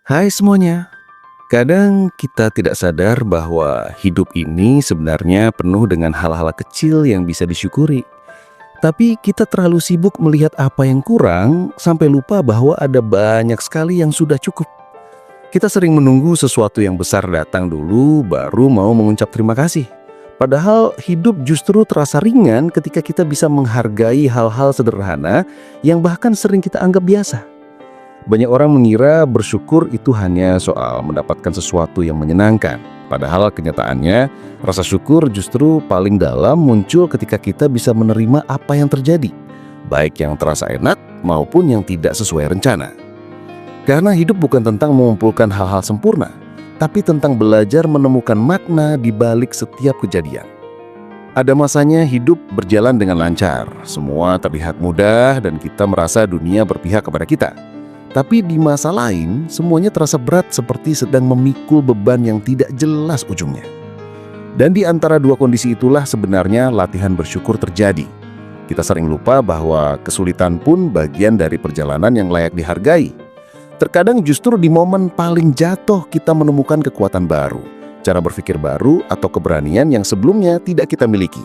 Hai semuanya. Kadang kita tidak sadar bahwa hidup ini sebenarnya penuh dengan hal-hal kecil yang bisa disyukuri. Tapi kita terlalu sibuk melihat apa yang kurang sampai lupa bahwa ada banyak sekali yang sudah cukup. Kita sering menunggu sesuatu yang besar datang dulu baru mau mengucap terima kasih. Padahal hidup justru terasa ringan ketika kita bisa menghargai hal-hal sederhana yang bahkan sering kita anggap biasa. Banyak orang mengira bersyukur itu hanya soal mendapatkan sesuatu yang menyenangkan. Padahal kenyataannya, rasa syukur justru paling dalam muncul ketika kita bisa menerima apa yang terjadi, baik yang terasa enak maupun yang tidak sesuai rencana. Karena hidup bukan tentang mengumpulkan hal-hal sempurna, tapi tentang belajar menemukan makna di balik setiap kejadian. Ada masanya hidup berjalan dengan lancar, semua terlihat mudah dan kita merasa dunia berpihak kepada kita. Tapi di masa lain, semuanya terasa berat seperti sedang memikul beban yang tidak jelas ujungnya. Dan di antara dua kondisi itulah sebenarnya latihan bersyukur terjadi. Kita sering lupa bahwa kesulitan pun bagian dari perjalanan yang layak dihargai. Terkadang justru di momen paling jatuh kita menemukan kekuatan baru, cara berpikir baru atau keberanian yang sebelumnya tidak kita miliki.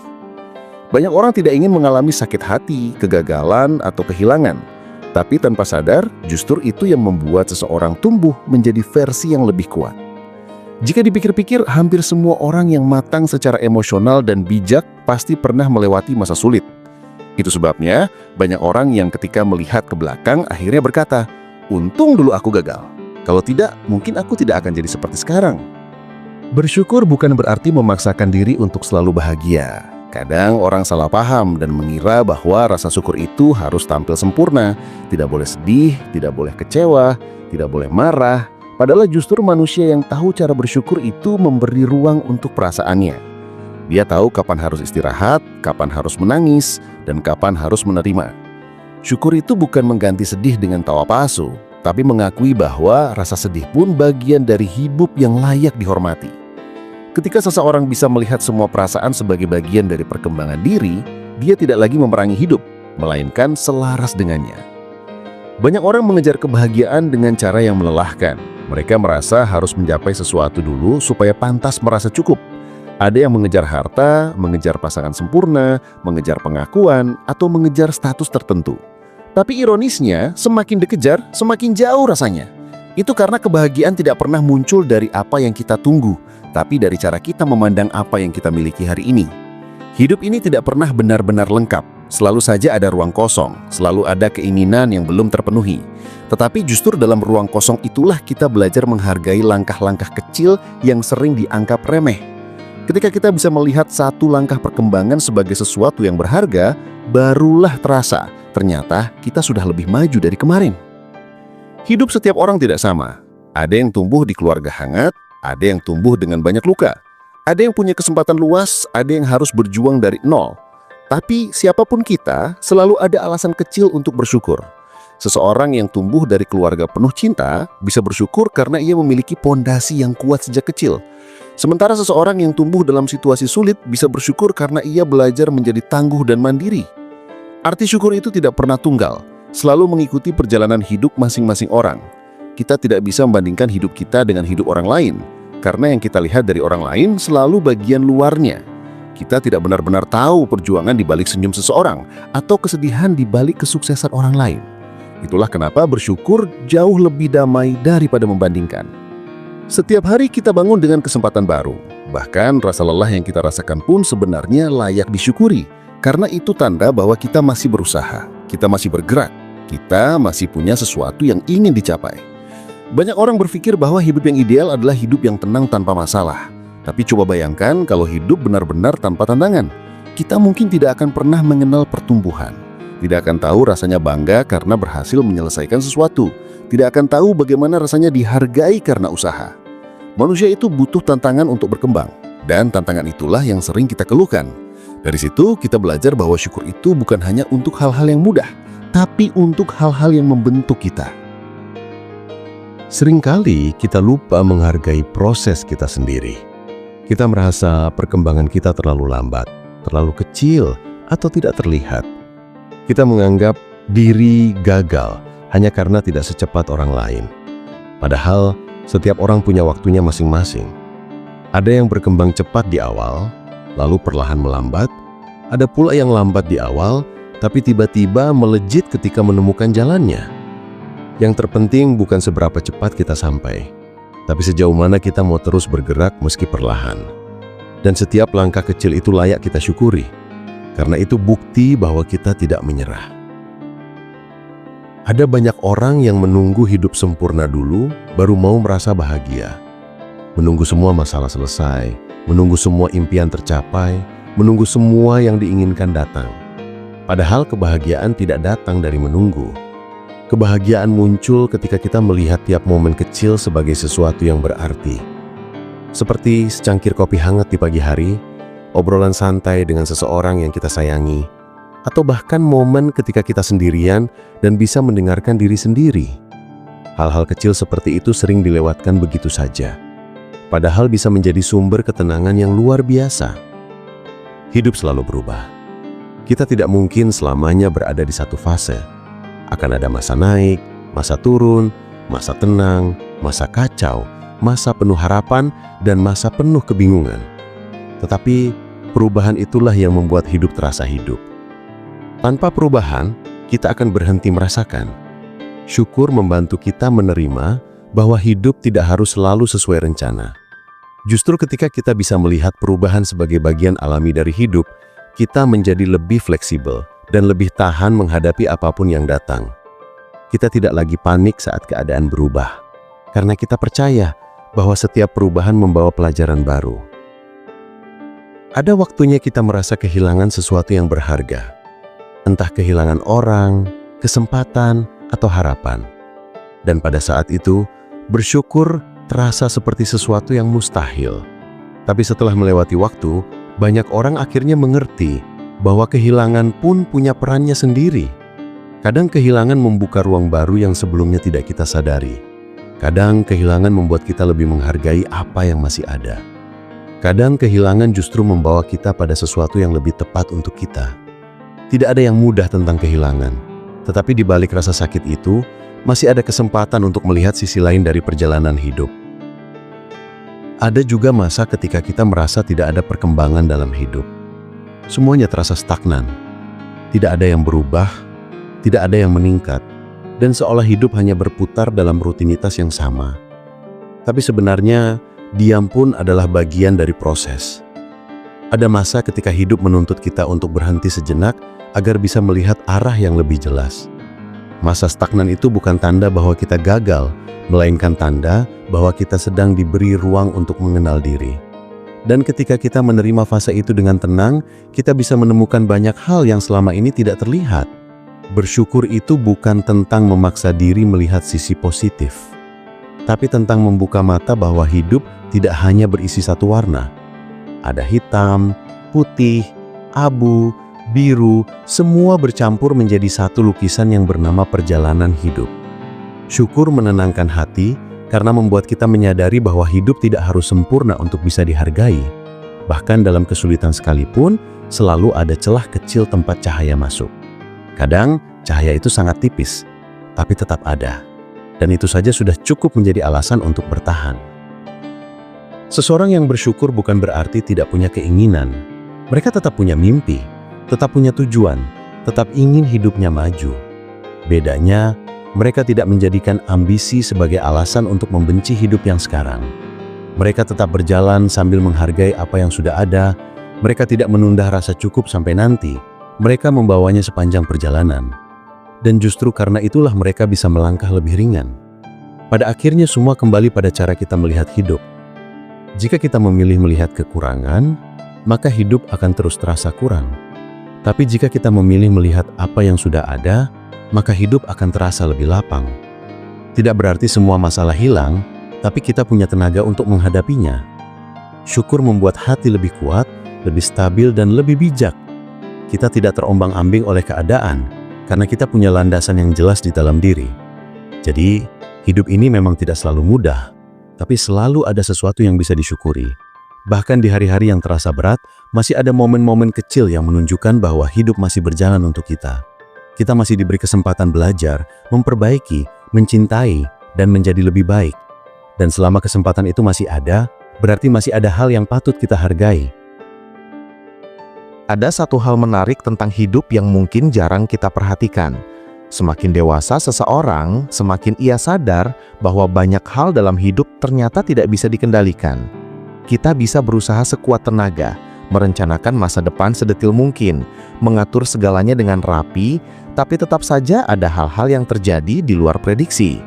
Banyak orang tidak ingin mengalami sakit hati, kegagalan, atau kehilangan. Tapi tanpa sadar, justru itu yang membuat seseorang tumbuh menjadi versi yang lebih kuat. Jika dipikir-pikir, hampir semua orang yang matang secara emosional dan bijak pasti pernah melewati masa sulit. Itu sebabnya, banyak orang yang ketika melihat ke belakang akhirnya berkata, "Untung dulu aku gagal. Kalau tidak, mungkin aku tidak akan jadi seperti sekarang." Bersyukur bukan berarti memaksakan diri untuk selalu bahagia. Kadang orang salah paham dan mengira bahwa rasa syukur itu harus tampil sempurna. Tidak boleh sedih, tidak boleh kecewa, tidak boleh marah. Padahal justru manusia yang tahu cara bersyukur itu memberi ruang untuk perasaannya. Dia tahu kapan harus istirahat, kapan harus menangis, dan kapan harus menerima. Syukur itu bukan mengganti sedih dengan tawa palsu, tapi mengakui bahwa rasa sedih pun bagian dari hidup yang layak dihormati. Ketika seseorang bisa melihat semua perasaan sebagai bagian dari perkembangan diri, dia tidak lagi memerangi hidup, melainkan selaras dengannya. Banyak orang mengejar kebahagiaan dengan cara yang melelahkan. Mereka merasa harus mencapai sesuatu dulu supaya pantas merasa cukup. Ada yang mengejar harta, mengejar pasangan sempurna, mengejar pengakuan, atau mengejar status tertentu. Tapi ironisnya, semakin dikejar, semakin jauh rasanya. Itu karena kebahagiaan tidak pernah muncul dari apa yang kita tunggu, tapi dari cara kita memandang apa yang kita miliki hari ini. Hidup ini tidak pernah benar-benar lengkap. Selalu saja ada ruang kosong, selalu ada keinginan yang belum terpenuhi. Tetapi justru dalam ruang kosong itulah kita belajar menghargai langkah-langkah kecil yang sering dianggap remeh. Ketika kita bisa melihat satu langkah perkembangan sebagai sesuatu yang berharga, barulah terasa ternyata kita sudah lebih maju dari kemarin. Hidup setiap orang tidak sama. Ada yang tumbuh di keluarga hangat, ada yang tumbuh dengan banyak luka. Ada yang punya kesempatan luas, ada yang harus berjuang dari nol. Tapi siapapun kita, selalu ada alasan kecil untuk bersyukur. Seseorang yang tumbuh dari keluarga penuh cinta bisa bersyukur karena ia memiliki pondasi yang kuat sejak kecil. Sementara seseorang yang tumbuh dalam situasi sulit bisa bersyukur karena ia belajar menjadi tangguh dan mandiri. Arti syukur itu tidak pernah tunggal, selalu mengikuti perjalanan hidup masing-masing orang. Kita tidak bisa membandingkan hidup kita dengan hidup orang lain, karena yang kita lihat dari orang lain selalu bagian luarnya. Kita tidak benar-benar tahu perjuangan di balik senyum seseorang atau kesedihan di balik kesuksesan orang lain. Itulah kenapa bersyukur jauh lebih damai daripada membandingkan. Setiap hari kita bangun dengan kesempatan baru. Bahkan rasa lelah yang kita rasakan pun sebenarnya layak disyukuri, karena itu tanda bahwa kita masih berusaha, kita masih bergerak, kita masih punya sesuatu yang ingin dicapai. Banyak orang berpikir bahwa hidup yang ideal adalah hidup yang tenang tanpa masalah. Tapi coba bayangkan kalau hidup benar-benar tanpa tantangan. Kita mungkin tidak akan pernah mengenal pertumbuhan. Tidak akan tahu rasanya bangga karena berhasil menyelesaikan sesuatu. Tidak akan tahu bagaimana rasanya dihargai karena usaha. Manusia itu butuh tantangan untuk berkembang. Dan tantangan itulah yang sering kita keluhkan. Dari situ kita belajar bahwa syukur itu bukan hanya untuk hal-hal yang mudah, tapi untuk hal-hal yang membentuk kita. Seringkali kita lupa menghargai proses kita sendiri. Kita merasa perkembangan kita terlalu lambat, terlalu kecil, atau tidak terlihat. Kita menganggap diri gagal hanya karena tidak secepat orang lain. Padahal, setiap orang punya waktunya masing-masing. Ada yang berkembang cepat di awal, lalu perlahan melambat. Ada pula yang lambat di awal, tapi tiba-tiba melejit ketika menemukan jalannya. Yang terpenting bukan seberapa cepat kita sampai, tapi sejauh mana kita mau terus bergerak meski perlahan. Dan setiap langkah kecil itu layak kita syukuri, karena itu bukti bahwa kita tidak menyerah. Ada banyak orang yang menunggu hidup sempurna dulu, baru mau merasa bahagia. Menunggu semua masalah selesai, menunggu semua impian tercapai, menunggu semua yang diinginkan datang. Padahal kebahagiaan tidak datang dari menunggu. Kebahagiaan muncul ketika kita melihat tiap momen kecil sebagai sesuatu yang berarti. Seperti secangkir kopi hangat di pagi hari, obrolan santai dengan seseorang yang kita sayangi, atau bahkan momen ketika kita sendirian dan bisa mendengarkan diri sendiri. Hal-hal kecil seperti itu sering dilewatkan begitu saja, padahal bisa menjadi sumber ketenangan yang luar biasa. Hidup selalu berubah. Kita tidak mungkin selamanya berada di satu fase. Akan ada masa naik, masa turun, masa tenang, masa kacau, masa penuh harapan, dan masa penuh kebingungan. Tetapi perubahan itulah yang membuat hidup terasa hidup. Tanpa perubahan, kita akan berhenti merasakan. Syukur membantu kita menerima bahwa hidup tidak harus selalu sesuai rencana. Justru ketika kita bisa melihat perubahan sebagai bagian alami dari hidup, kita menjadi lebih fleksibel dan lebih tahan menghadapi apapun yang datang. Kita tidak lagi panik saat keadaan berubah, karena kita percaya bahwa setiap perubahan membawa pelajaran baru. Ada waktunya kita merasa kehilangan sesuatu yang berharga. Entah kehilangan orang, kesempatan, atau harapan. Dan pada saat itu, bersyukur terasa seperti sesuatu yang mustahil. Tapi setelah melewati waktu, banyak orang akhirnya mengerti bahwa kehilangan pun punya perannya sendiri. Kadang kehilangan membuka ruang baru yang sebelumnya tidak kita sadari. Kadang kehilangan membuat kita lebih menghargai apa yang masih ada. Kadang kehilangan justru membawa kita pada sesuatu yang lebih tepat untuk kita. Tidak ada yang mudah tentang kehilangan, tetapi di balik rasa sakit itu, masih ada kesempatan untuk melihat sisi lain dari perjalanan hidup. Ada juga masa ketika kita merasa tidak ada perkembangan dalam hidup. Semuanya terasa stagnan. Tidak ada yang berubah, tidak ada yang meningkat, dan seolah hidup hanya berputar dalam rutinitas yang sama. Tapi sebenarnya, diam pun adalah bagian dari proses. Ada masa ketika hidup menuntut kita untuk berhenti sejenak agar bisa melihat arah yang lebih jelas. Masa stagnan itu bukan tanda bahwa kita gagal, melainkan tanda bahwa kita sedang diberi ruang untuk mengenal diri. Dan ketika kita menerima fase itu dengan tenang, kita bisa menemukan banyak hal yang selama ini tidak terlihat. Bersyukur itu bukan tentang memaksa diri melihat sisi positif, tapi tentang membuka mata bahwa hidup tidak hanya berisi satu warna. Ada hitam, putih, abu, biru, semua bercampur menjadi satu lukisan yang bernama perjalanan hidup. Syukur menenangkan hati karena membuat kita menyadari bahwa hidup tidak harus sempurna untuk bisa dihargai. Bahkan dalam kesulitan sekalipun, selalu ada celah kecil tempat cahaya masuk. Kadang, cahaya itu sangat tipis, tapi tetap ada. Dan itu saja sudah cukup menjadi alasan untuk bertahan. Seseorang yang bersyukur bukan berarti tidak punya keinginan. Mereka tetap punya mimpi, tetap punya tujuan, tetap ingin hidupnya maju. Bedanya, mereka tidak menjadikan ambisi sebagai alasan untuk membenci hidup yang sekarang. Mereka tetap berjalan sambil menghargai apa yang sudah ada. Mereka tidak menunda rasa cukup sampai nanti. Mereka membawanya sepanjang perjalanan. Dan justru karena itulah mereka bisa melangkah lebih ringan. Pada akhirnya semua kembali pada cara kita melihat hidup. Jika kita memilih melihat kekurangan, maka hidup akan terus terasa kurang. Tapi jika kita memilih melihat apa yang sudah ada, maka hidup akan terasa lebih lapang. Tidak berarti semua masalah hilang, tapi kita punya tenaga untuk menghadapinya. Syukur membuat hati lebih kuat, lebih stabil, dan lebih bijak. Kita tidak terombang-ambing oleh keadaan, karena kita punya landasan yang jelas di dalam diri. Jadi, hidup ini memang tidak selalu mudah, tapi selalu ada sesuatu yang bisa disyukuri. Bahkan di hari-hari yang terasa berat, masih ada momen-momen kecil yang menunjukkan bahwa hidup masih berjalan untuk kita. Kita masih diberi kesempatan belajar, memperbaiki, mencintai, dan menjadi lebih baik. Dan selama kesempatan itu masih ada, berarti masih ada hal yang patut kita hargai. Ada satu hal menarik tentang hidup yang mungkin jarang kita perhatikan. Semakin dewasa seseorang, semakin ia sadar bahwa banyak hal dalam hidup ternyata tidak bisa dikendalikan. Kita bisa berusaha sekuat tenaga, merencanakan masa depan sedetil mungkin, mengatur segalanya dengan rapi, tapi tetap saja ada hal-hal yang terjadi di luar prediksi.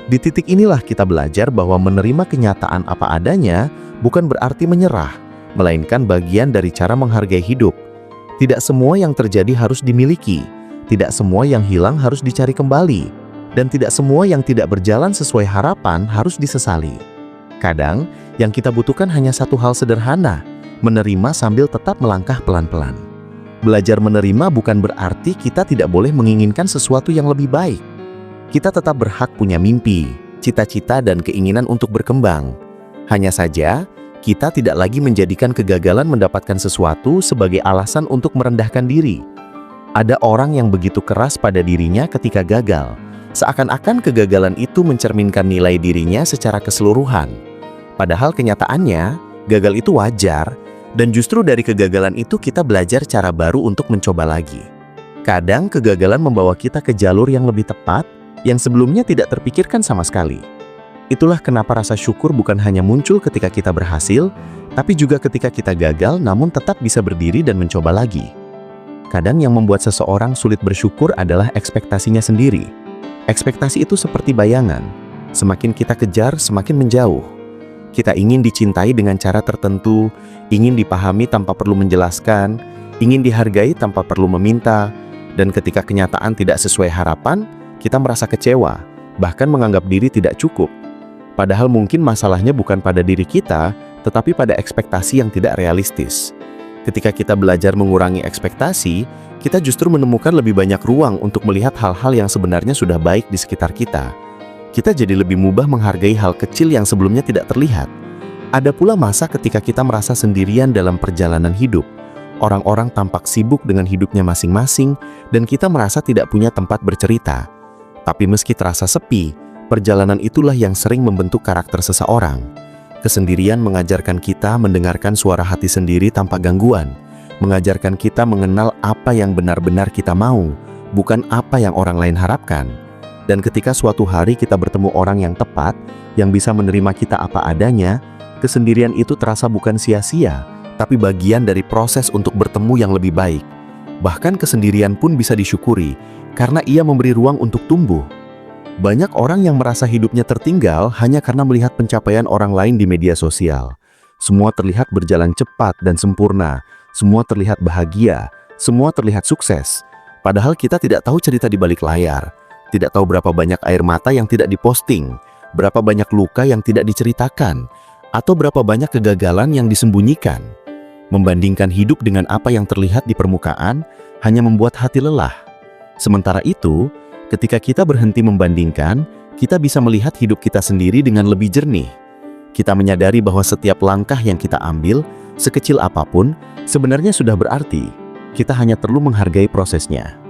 Di titik inilah kita belajar bahwa menerima kenyataan apa adanya bukan berarti menyerah, melainkan bagian dari cara menghargai hidup. Tidak semua yang terjadi harus dimiliki, tidak semua yang hilang harus dicari kembali, dan tidak semua yang tidak berjalan sesuai harapan harus disesali. Kadang, yang kita butuhkan hanya satu hal sederhana, menerima sambil tetap melangkah pelan-pelan. Belajar menerima bukan berarti kita tidak boleh menginginkan sesuatu yang lebih baik. Kita tetap berhak punya mimpi, cita-cita, dan keinginan untuk berkembang. Hanya saja, kita tidak lagi menjadikan kegagalan mendapatkan sesuatu sebagai alasan untuk merendahkan diri. Ada orang yang begitu keras pada dirinya ketika gagal, seakan-akan kegagalan itu mencerminkan nilai dirinya secara keseluruhan. Padahal kenyataannya, gagal itu wajar, dan justru dari kegagalan itu kita belajar cara baru untuk mencoba lagi. Kadang kegagalan membawa kita ke jalur yang lebih tepat, yang sebelumnya tidak terpikirkan sama sekali. Itulah kenapa rasa syukur bukan hanya muncul ketika kita berhasil, tapi juga ketika kita gagal namun tetap bisa berdiri dan mencoba lagi. Kadang yang membuat seseorang sulit bersyukur adalah ekspektasinya sendiri. Ekspektasi itu seperti bayangan. Semakin kita kejar, semakin menjauh. Kita ingin dicintai dengan cara tertentu, ingin dipahami tanpa perlu menjelaskan, ingin dihargai tanpa perlu meminta, dan ketika kenyataan tidak sesuai harapan, kita merasa kecewa, bahkan menganggap diri tidak cukup. Padahal mungkin masalahnya bukan pada diri kita, tetapi pada ekspektasi yang tidak realistis. Ketika kita belajar mengurangi ekspektasi, kita justru menemukan lebih banyak ruang untuk melihat hal-hal yang sebenarnya sudah baik di sekitar kita. Kita jadi lebih mudah menghargai hal kecil yang sebelumnya tidak terlihat. Ada pula masa ketika kita merasa sendirian dalam perjalanan hidup. Orang-orang tampak sibuk dengan hidupnya masing-masing, dan kita merasa tidak punya tempat bercerita. Tapi meski terasa sepi, perjalanan itulah yang sering membentuk karakter seseorang. Kesendirian mengajarkan kita mendengarkan suara hati sendiri tanpa gangguan, mengajarkan kita mengenal apa yang benar-benar kita mau, bukan apa yang orang lain harapkan. Dan ketika suatu hari kita bertemu orang yang tepat, yang bisa menerima kita apa adanya, kesendirian itu terasa bukan sia-sia, tapi bagian dari proses untuk bertemu yang lebih baik. Bahkan kesendirian pun bisa disyukuri, karena ia memberi ruang untuk tumbuh. Banyak orang yang merasa hidupnya tertinggal hanya karena melihat pencapaian orang lain di media sosial. Semua terlihat berjalan cepat dan sempurna, semua terlihat bahagia, semua terlihat sukses. Padahal kita tidak tahu cerita di balik layar, tidak tahu berapa banyak air mata yang tidak diposting, berapa banyak luka yang tidak diceritakan, atau berapa banyak kegagalan yang disembunyikan. Membandingkan hidup dengan apa yang terlihat di permukaan hanya membuat hati lelah. Sementara itu, ketika kita berhenti membandingkan, kita bisa melihat hidup kita sendiri dengan lebih jernih. Kita menyadari bahwa setiap langkah yang kita ambil, sekecil apapun, sebenarnya sudah berarti. Kita hanya perlu menghargai prosesnya.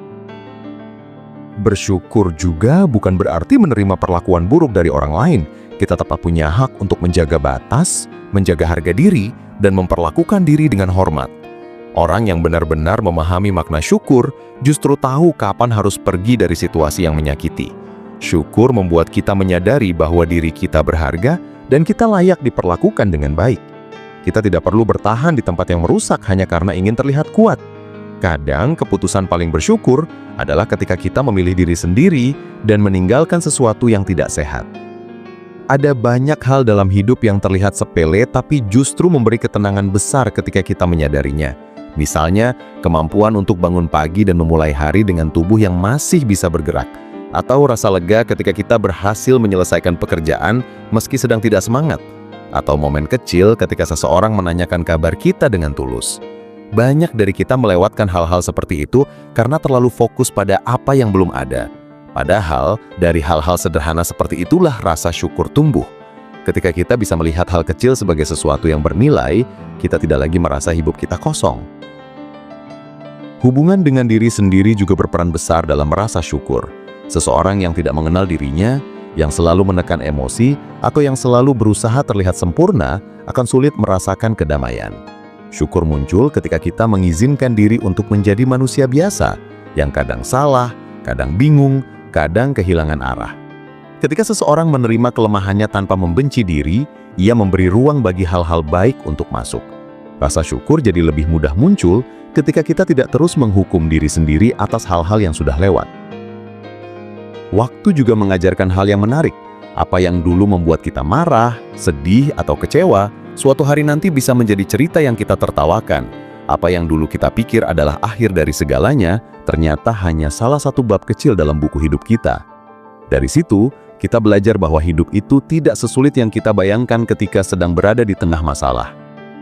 Bersyukur juga bukan berarti menerima perlakuan buruk dari orang lain. Kita tetap punya hak untuk menjaga batas, menjaga harga diri, dan memperlakukan diri dengan hormat. Orang yang benar-benar memahami makna syukur justru tahu kapan harus pergi dari situasi yang menyakiti. Syukur membuat kita menyadari bahwa diri kita berharga dan kita layak diperlakukan dengan baik. Kita tidak perlu bertahan di tempat yang merusak hanya karena ingin terlihat kuat. Kadang keputusan paling bersyukur adalah ketika kita memilih diri sendiri dan meninggalkan sesuatu yang tidak sehat. Ada banyak hal dalam hidup yang terlihat sepele tapi justru memberi ketenangan besar ketika kita menyadarinya. Misalnya, kemampuan untuk bangun pagi dan memulai hari dengan tubuh yang masih bisa bergerak. Atau rasa lega ketika kita berhasil menyelesaikan pekerjaan meski sedang tidak semangat. Atau momen kecil ketika seseorang menanyakan kabar kita dengan tulus. Banyak dari kita melewatkan hal-hal seperti itu karena terlalu fokus pada apa yang belum ada. Padahal, dari hal-hal sederhana seperti itulah rasa syukur tumbuh. Ketika kita bisa melihat hal kecil sebagai sesuatu yang bernilai, kita tidak lagi merasa hidup kita kosong. Hubungan dengan diri sendiri juga berperan besar dalam merasa syukur. Seseorang yang tidak mengenal dirinya, yang selalu menekan emosi, atau yang selalu berusaha terlihat sempurna, akan sulit merasakan kedamaian. Syukur muncul ketika kita mengizinkan diri untuk menjadi manusia biasa, yang kadang salah, kadang bingung, kadang kehilangan arah. Ketika seseorang menerima kelemahannya tanpa membenci diri, ia memberi ruang bagi hal-hal baik untuk masuk. Rasa syukur jadi lebih mudah muncul ketika kita tidak terus menghukum diri sendiri atas hal-hal yang sudah lewat. Waktu juga mengajarkan hal yang menarik. Apa yang dulu membuat kita marah, sedih, atau kecewa, suatu hari nanti bisa menjadi cerita yang kita tertawakan. Apa yang dulu kita pikir adalah akhir dari segalanya, ternyata hanya salah satu bab kecil dalam buku hidup kita. Dari situ, kita belajar bahwa hidup itu tidak sesulit yang kita bayangkan ketika sedang berada di tengah masalah.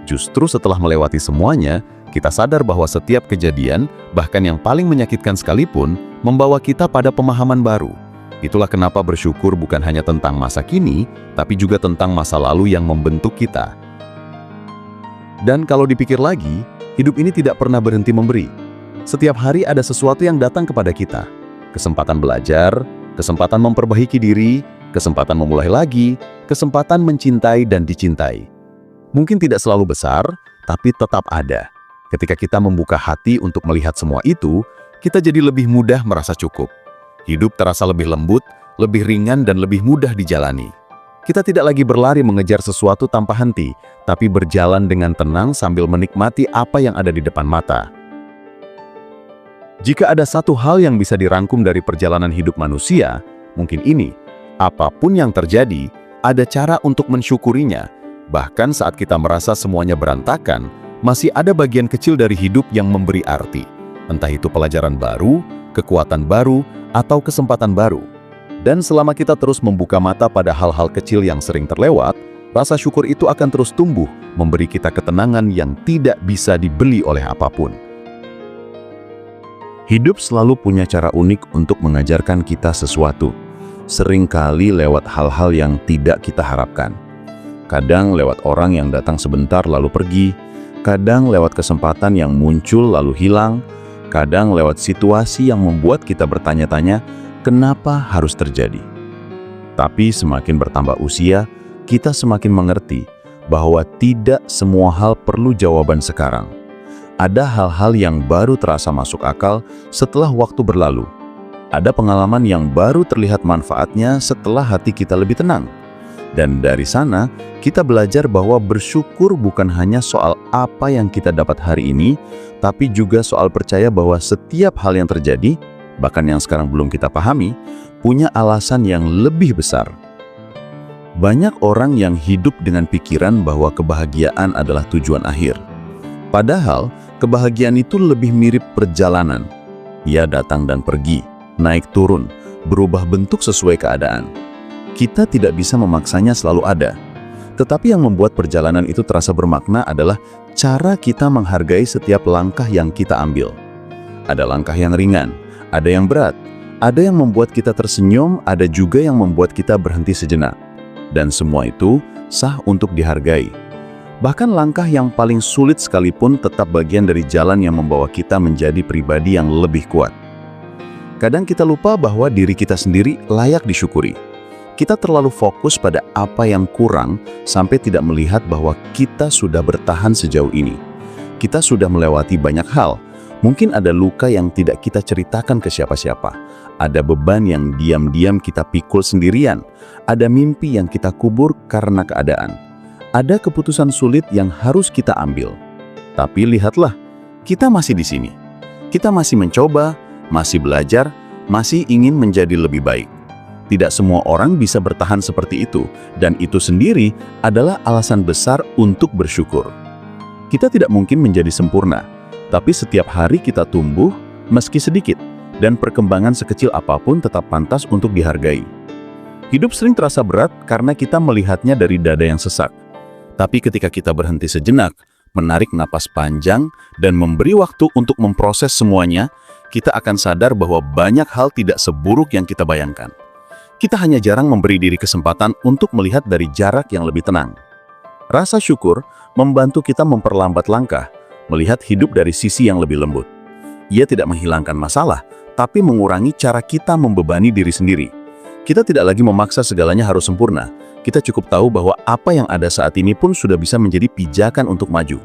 Justru setelah melewati semuanya, kita sadar bahwa setiap kejadian, bahkan yang paling menyakitkan sekalipun, membawa kita pada pemahaman baru. Itulah kenapa bersyukur bukan hanya tentang masa kini, tapi juga tentang masa lalu yang membentuk kita. Dan kalau dipikir lagi, hidup ini tidak pernah berhenti memberi. Setiap hari ada sesuatu yang datang kepada kita. Kesempatan belajar, kesempatan memperbaiki diri, kesempatan memulai lagi, kesempatan mencintai dan dicintai. Mungkin tidak selalu besar, tapi tetap ada. Ketika kita membuka hati untuk melihat semua itu, kita jadi lebih mudah merasa cukup. Hidup terasa lebih lembut, lebih ringan, dan lebih mudah dijalani. Kita tidak lagi berlari mengejar sesuatu tanpa henti, tapi berjalan dengan tenang sambil menikmati apa yang ada di depan mata. Jika ada satu hal yang bisa dirangkum dari perjalanan hidup manusia, mungkin ini: apapun yang terjadi, ada cara untuk mensyukurinya. Bahkan saat kita merasa semuanya berantakan, masih ada bagian kecil dari hidup yang memberi arti. Entah itu pelajaran baru, kekuatan baru, atau kesempatan baru. Dan selama kita terus membuka mata pada hal-hal kecil yang sering terlewat, rasa syukur itu akan terus tumbuh, memberi kita ketenangan yang tidak bisa dibeli oleh apapun. Hidup selalu punya cara unik untuk mengajarkan kita sesuatu. Seringkali lewat hal-hal yang tidak kita harapkan. Kadang lewat orang yang datang sebentar lalu pergi, kadang lewat kesempatan yang muncul lalu hilang, kadang lewat situasi yang membuat kita bertanya-tanya, kenapa harus terjadi? Tapi semakin bertambah usia, kita semakin mengerti bahwa tidak semua hal perlu jawaban sekarang. Ada hal-hal yang baru terasa masuk akal setelah waktu berlalu. Ada pengalaman yang baru terlihat manfaatnya setelah hati kita lebih tenang. Dan dari sana, kita belajar bahwa bersyukur bukan hanya soal apa yang kita dapat hari ini, tapi juga soal percaya bahwa setiap hal yang terjadi, bahkan yang sekarang belum kita pahami, punya alasan yang lebih besar. Banyak orang yang hidup dengan pikiran bahwa kebahagiaan adalah tujuan akhir. Padahal, kebahagiaan itu lebih mirip perjalanan. Ia datang dan pergi, naik turun, berubah bentuk sesuai keadaan. Kita tidak bisa memaksanya selalu ada. Tetapi yang membuat perjalanan itu terasa bermakna adalah cara kita menghargai setiap langkah yang kita ambil. Ada langkah yang ringan, ada yang berat, ada yang membuat kita tersenyum, ada juga yang membuat kita berhenti sejenak. Dan semua itu sah untuk dihargai. Bahkan langkah yang paling sulit sekalipun tetap bagian dari jalan yang membawa kita menjadi pribadi yang lebih kuat. Kadang kita lupa bahwa diri kita sendiri layak disyukuri. Kita terlalu fokus pada apa yang kurang sampai tidak melihat bahwa kita sudah bertahan sejauh ini. Kita sudah melewati banyak hal. Mungkin ada luka yang tidak kita ceritakan ke siapa-siapa. Ada beban yang diam-diam kita pikul sendirian. Ada mimpi yang kita kubur karena keadaan. Ada keputusan sulit yang harus kita ambil. Tapi lihatlah, kita masih di sini. Kita masih mencoba, masih belajar, masih ingin menjadi lebih baik. Tidak semua orang bisa bertahan seperti itu, dan itu sendiri adalah alasan besar untuk bersyukur. Kita tidak mungkin menjadi sempurna, tapi setiap hari kita tumbuh, meski sedikit, dan perkembangan sekecil apapun tetap pantas untuk dihargai. Hidup sering terasa berat karena kita melihatnya dari dada yang sesak. Tapi ketika kita berhenti sejenak, menarik napas panjang, dan memberi waktu untuk memproses semuanya, kita akan sadar bahwa banyak hal tidak seburuk yang kita bayangkan. Kita hanya jarang memberi diri kesempatan untuk melihat dari jarak yang lebih tenang. Rasa syukur membantu kita memperlambat langkah, melihat hidup dari sisi yang lebih lembut. Ia tidak menghilangkan masalah, tapi mengurangi cara kita membebani diri sendiri. Kita tidak lagi memaksa segalanya harus sempurna. Kita cukup tahu bahwa apa yang ada saat ini pun sudah bisa menjadi pijakan untuk maju.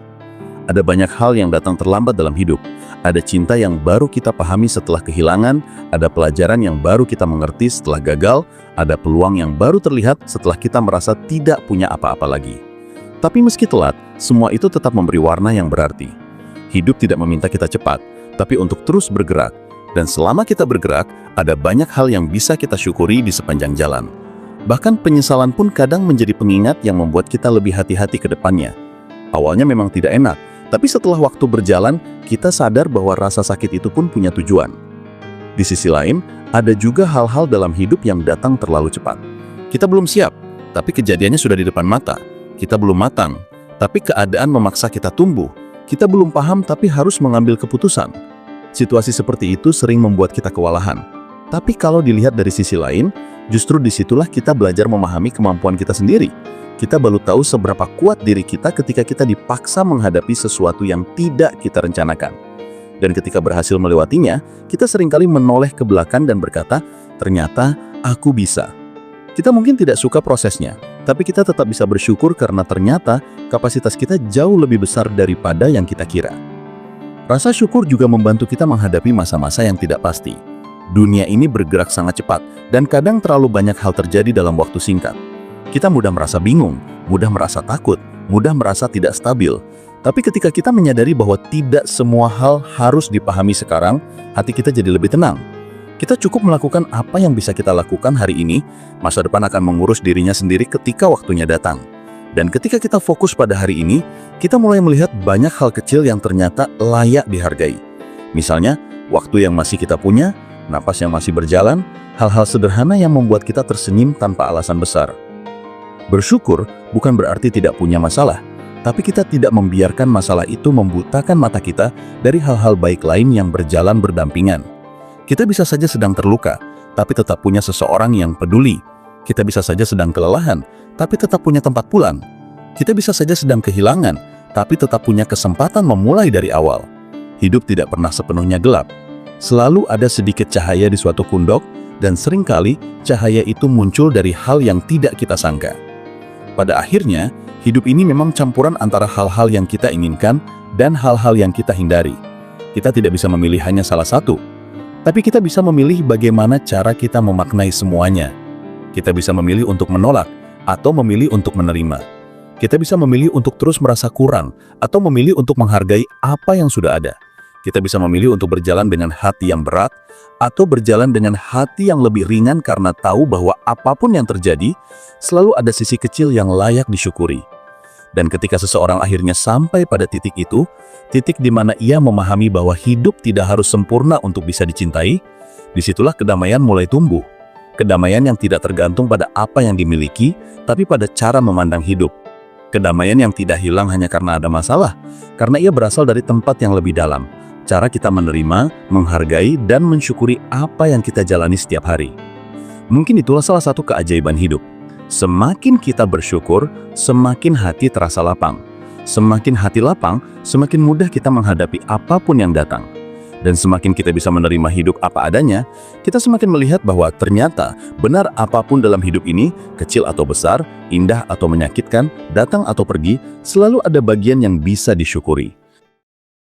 Ada banyak hal yang datang terlambat dalam hidup. Ada cinta yang baru kita pahami setelah kehilangan, ada pelajaran yang baru kita mengerti setelah gagal, ada peluang yang baru terlihat setelah kita merasa tidak punya apa-apa lagi. Tapi meski telat, semua itu tetap memberi warna yang berarti. Hidup tidak meminta kita cepat, tapi untuk terus bergerak. Dan selama kita bergerak, ada banyak hal yang bisa kita syukuri di sepanjang jalan. Bahkan penyesalan pun kadang menjadi pengingat yang membuat kita lebih hati-hati ke depannya. Awalnya memang tidak enak, tapi setelah waktu berjalan, kita sadar bahwa rasa sakit itu pun punya tujuan. Di sisi lain, ada juga hal-hal dalam hidup yang datang terlalu cepat. Kita belum siap, tapi kejadiannya sudah di depan mata. Kita belum matang, tapi keadaan memaksa kita tumbuh. Kita belum paham, tapi harus mengambil keputusan. Situasi seperti itu sering membuat kita kewalahan. Tapi kalau dilihat dari sisi lain, justru disitulah kita belajar memahami kemampuan kita sendiri. Kita baru tahu seberapa kuat diri kita ketika kita dipaksa menghadapi sesuatu yang tidak kita rencanakan. Dan ketika berhasil melewatinya, kita seringkali menoleh ke belakang dan berkata, ternyata aku bisa. Kita mungkin tidak suka prosesnya, tapi kita tetap bisa bersyukur karena ternyata kapasitas kita jauh lebih besar daripada yang kita kira. Rasa syukur juga membantu kita menghadapi masa-masa yang tidak pasti. Dunia ini bergerak sangat cepat, dan kadang terlalu banyak hal terjadi dalam waktu singkat. Kita mudah merasa bingung, mudah merasa takut, mudah merasa tidak stabil. Tapi ketika kita menyadari bahwa tidak semua hal harus dipahami sekarang, hati kita jadi lebih tenang. Kita cukup melakukan apa yang bisa kita lakukan hari ini, masa depan akan mengurus dirinya sendiri ketika waktunya datang. Dan ketika kita fokus pada hari ini, kita mulai melihat banyak hal kecil yang ternyata layak dihargai. Misalnya, waktu yang masih kita punya, napas yang masih berjalan, hal-hal sederhana yang membuat kita tersenyum tanpa alasan besar. Bersyukur bukan berarti tidak punya masalah, tapi kita tidak membiarkan masalah itu membutakan mata kita dari hal-hal baik lain yang berjalan berdampingan. Kita bisa saja sedang terluka, tapi tetap punya seseorang yang peduli. Kita bisa saja sedang kelelahan, tapi tetap punya tempat pulang. Kita bisa saja sedang kehilangan, tapi tetap punya kesempatan memulai dari awal. Hidup tidak pernah sepenuhnya gelap. Selalu ada sedikit cahaya di suatu kundok, dan seringkali cahaya itu muncul dari hal yang tidak kita sangka. Pada akhirnya, hidup ini memang campuran antara hal-hal yang kita inginkan dan hal-hal yang kita hindari. Kita tidak bisa memilih hanya salah satu, tapi kita bisa memilih bagaimana cara kita memaknai semuanya. Kita bisa memilih untuk menolak atau memilih untuk menerima. Kita bisa memilih untuk terus merasa kurang atau memilih untuk menghargai apa yang sudah ada. Kita bisa memilih untuk berjalan dengan hati yang berat atau berjalan dengan hati yang lebih ringan karena tahu bahwa apapun yang terjadi, selalu ada sisi kecil yang layak disyukuri. Dan ketika seseorang akhirnya sampai pada titik itu, titik di mana ia memahami bahwa hidup tidak harus sempurna untuk bisa dicintai, disitulah kedamaian mulai tumbuh. Kedamaian yang tidak tergantung pada apa yang dimiliki, tapi pada cara memandang hidup. Kedamaian yang tidak hilang hanya karena ada masalah, karena ia berasal dari tempat yang lebih dalam. Cara kita menerima, menghargai, dan mensyukuri apa yang kita jalani setiap hari. Mungkin itulah salah satu keajaiban hidup. Semakin kita bersyukur, semakin hati terasa lapang. Semakin hati lapang, semakin mudah kita menghadapi apapun yang datang. Dan semakin kita bisa menerima hidup apa adanya, kita semakin melihat bahwa ternyata benar apapun dalam hidup ini, kecil atau besar, indah atau menyakitkan, datang atau pergi, selalu ada bagian yang bisa disyukuri.